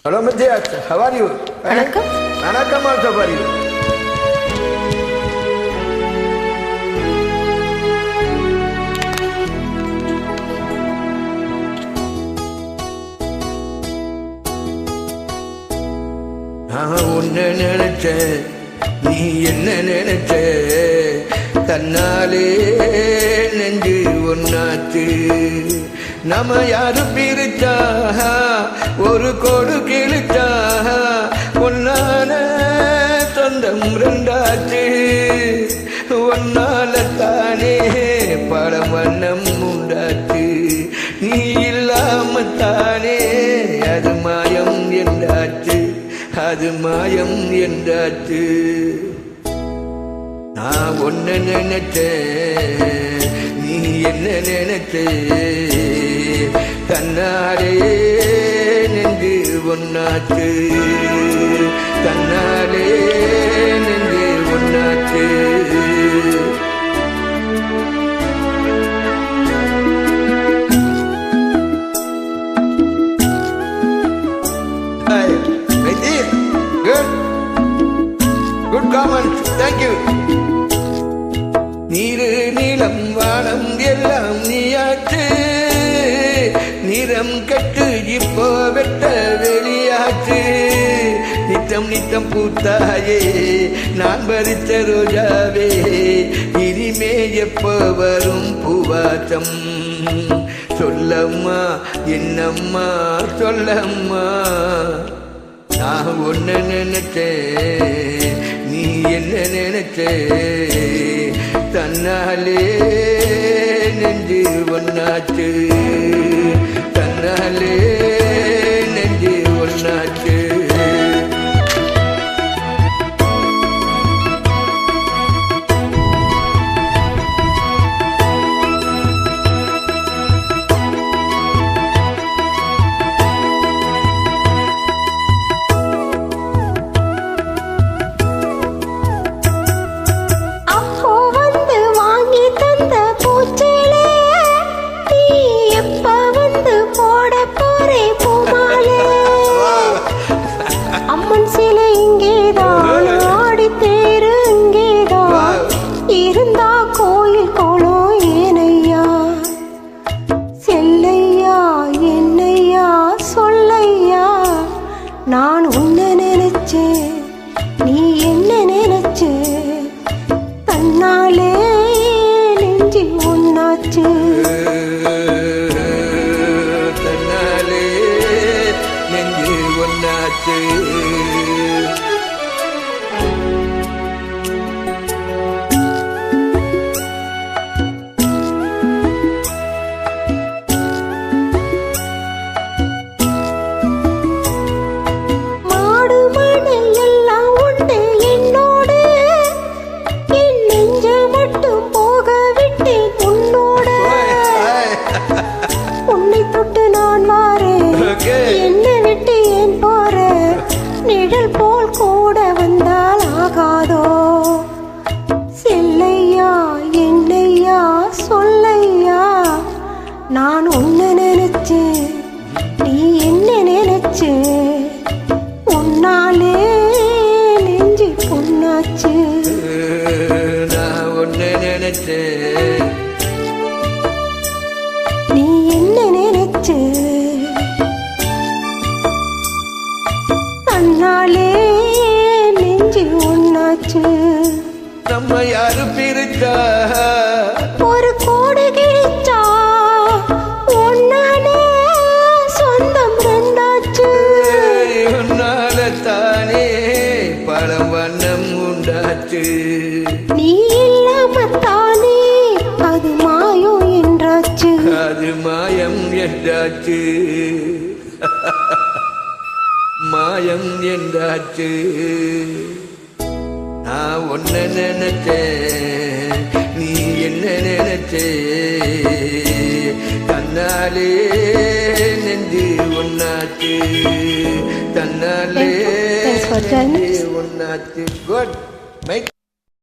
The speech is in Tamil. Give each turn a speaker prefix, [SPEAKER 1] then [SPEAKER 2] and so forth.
[SPEAKER 1] Hello, Matthias. How are you?
[SPEAKER 2] வணக்கம்.
[SPEAKER 1] Vanakkam also for you. நான் உன்னை நினைச்சேன், நீ என்ன நினைச்ச, தன்னாலே நெஞ்சு ஒன்னாச்சு. நம்ம யாரு பிரிச்சா ஒரு கோடு கிழிச்சா, ஒன்னான சொந்தம் ரெண்டாச்சு. ஒன்னால தானே படம் வண்ணம் உண்டாச்சு. நீ இல்லாம தானே அது மாயம் என்றாச்சு, அது மாயம் என்றாச்சு. நான் ஒன்ன நினைச்சேன், நீ என்ன நினைச்ச, தன்னாலே நெஞ்சு ஒன்னாச்சு, தன்னாலே நெஞ்சு ஒன்னாச்சு. Good comment. Thank you. நீரு நீளம் வானம் எல்லாம் நீயாச்சு. நிறம் கட்டு இப்போ வெட்ட வெளியாச்சு. நித்தம் நித்தம் பூத்தாயே நான் பறித்த ரோஜாவே, இனிமே எப்போ வரும் பூவாச்சம்? சொல்லம்மா என்னம்மா சொல்லம்மா. நான் ஒன்ன நினைச்சேன், நீ என்ன நினைச்ச, தன்னாலே நெஞ்சு ஒன்னாச்சு, தன்னாலே நெஞ்சு ஒன்னாச்சு.
[SPEAKER 2] நான் உன்னை நினைச்சேன், நீ என்ன நினைச்ச, தன்னாலே நெஞ்சு ஒன்னாச்சு,
[SPEAKER 1] தன்னாலே நெஞ்சு ஒன்னாச்சு.
[SPEAKER 2] என்னை விட்டு ஏன் போற, நிழல் போல் கூட வந்தால் ஆகாதோ? செல்லையா என்னையா சொல்லையா, நான் உன்னை நினைச்சேன், நீ என்ன நினைச்ச, உன்னாலே நெஞ்சு பொன்னாச்சு.
[SPEAKER 1] நான் உன்னை நினைச்சேன்,
[SPEAKER 2] நீ என்ன நினைச்ச, தன்னாலே நெஞ்சு ஒன்னாச்சு.
[SPEAKER 1] நம்ம யாரு பிரிச்சா
[SPEAKER 2] ஒரு கோடு கிழிச்சா, ஒன்னாலே சொந்தம் ரெண்டாச்சு.
[SPEAKER 1] உன்னால தானே படம் வண்ணம் உண்டாச்சு.
[SPEAKER 2] நீ இல்லாம தானே அது மாயம் என்றாச்சு,
[SPEAKER 1] அது மாயம் என்றாச்சு, மாயம் என்றாச்சு. நான் ஒன்ன நினைச்சேன், நீ என்ன நினைச்ச, தன்னாலே நெஞ்சு ஒன்னாச்சு, தன்னாலே நெஞ்சு ஒன்னாச்சு. குட்.